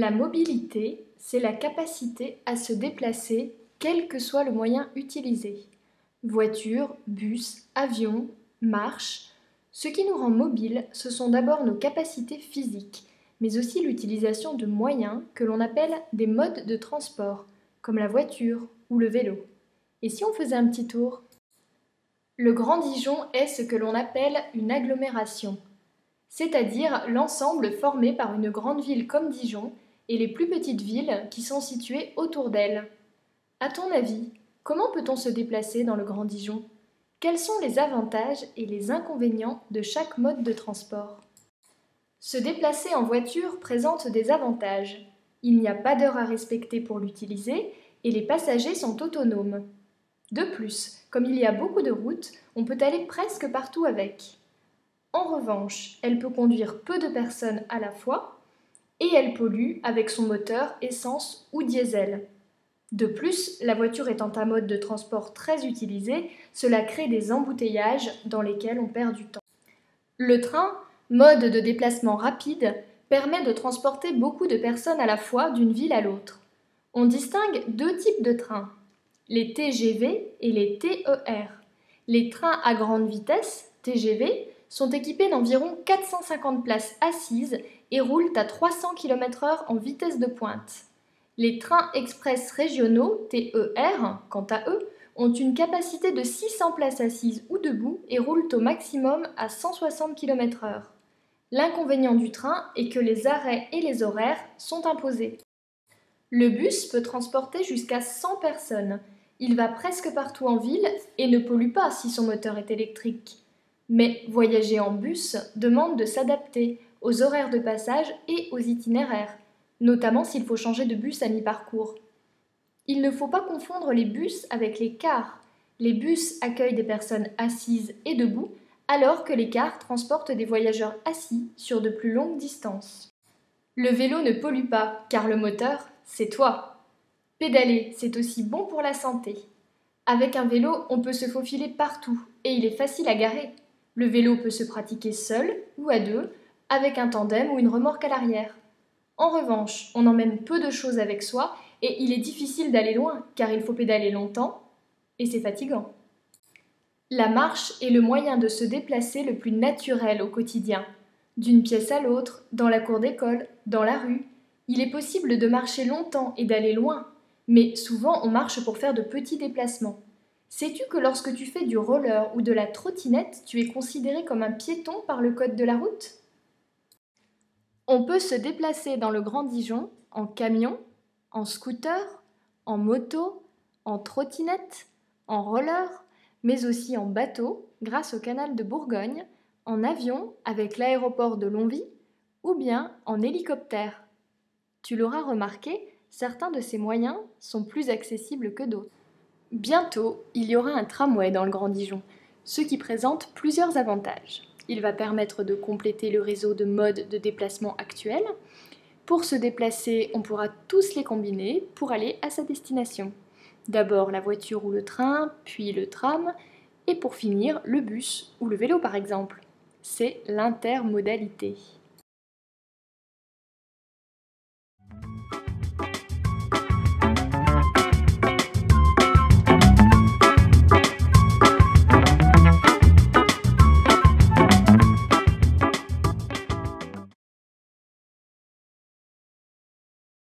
La mobilité, c'est la capacité à se déplacer quel que soit le moyen utilisé. Voiture, bus, avion, marche. Ce qui nous rend mobiles, ce sont d'abord nos capacités physiques, mais aussi l'utilisation de moyens que l'on appelle des modes de transport, comme la voiture ou le vélo. Et si on faisait un petit tour? Le Grand Dijon est ce que l'on appelle une agglomération, c'est-à-dire l'ensemble formé par une grande ville comme Dijon et les plus petites villes qui sont situées autour d'elle. À ton avis, comment peut-on se déplacer dans le Grand Dijon? Quels sont les avantages et les inconvénients de chaque mode de transport? Se déplacer en voiture présente des avantages. Il n'y a pas d'heure à respecter pour l'utiliser et les passagers sont autonomes. De plus, comme il y a beaucoup de routes, on peut aller presque partout avec. En revanche, elle peut conduire peu de personnes à la fois et elle pollue avec son moteur essence ou diesel. De plus, la voiture étant un mode de transport très utilisé, cela crée des embouteillages dans lesquels on perd du temps. Le train, mode de déplacement rapide, permet de transporter beaucoup de personnes à la fois d'une ville à l'autre. On distingue deux types de trains, les TGV et les TER. Les trains à grande vitesse, TGV, sont équipés d'environ 450 places assises et roulent à 300 km/h en vitesse de pointe. Les trains express régionaux, TER, quant à eux, ont une capacité de 600 places assises ou debout et roulent au maximum à 160 km/h. L'inconvénient du train est que les arrêts et les horaires sont imposés. Le bus peut transporter jusqu'à 100 personnes. Il va presque partout en ville et ne pollue pas si son moteur est électrique. Mais voyager en bus demande de s'adapter aux horaires de passage et aux itinéraires, notamment s'il faut changer de bus à mi-parcours. Il ne faut pas confondre les bus avec les cars. Les bus accueillent des personnes assises et debout, alors que les cars transportent des voyageurs assis sur de plus longues distances. Le vélo ne pollue pas, car le moteur, c'est toi. Pédaler, c'est aussi bon pour la santé. Avec un vélo, on peut se faufiler partout et il est facile à garer. Le vélo peut se pratiquer seul ou à deux, avec un tandem ou une remorque à l'arrière. En revanche, on emmène peu de choses avec soi et il est difficile d'aller loin car il faut pédaler longtemps et c'est fatigant. La marche est le moyen de se déplacer le plus naturel au quotidien. D'une pièce à l'autre, dans la cour d'école, dans la rue. Il est possible de marcher longtemps et d'aller loin, mais souvent on marche pour faire de petits déplacements. Sais-tu que lorsque tu fais du roller ou de la trottinette, tu es considéré comme un piéton par le code de la route? On peut se déplacer dans le Grand Dijon en camion, en scooter, en moto, en trottinette, en roller, mais aussi en bateau grâce au canal de Bourgogne, en avion avec l'aéroport de Longwy ou bien en hélicoptère. Tu l'auras remarqué, certains de ces moyens sont plus accessibles que d'autres. Bientôt, il y aura un tramway dans le Grand Dijon, ce qui présente plusieurs avantages. Il va permettre de compléter le réseau de modes de déplacement actuels. Pour se déplacer, on pourra tous les combiner pour aller à sa destination. D'abord la voiture ou le train, puis le tram, et pour finir, le bus ou le vélo par exemple. C'est l'intermodalité.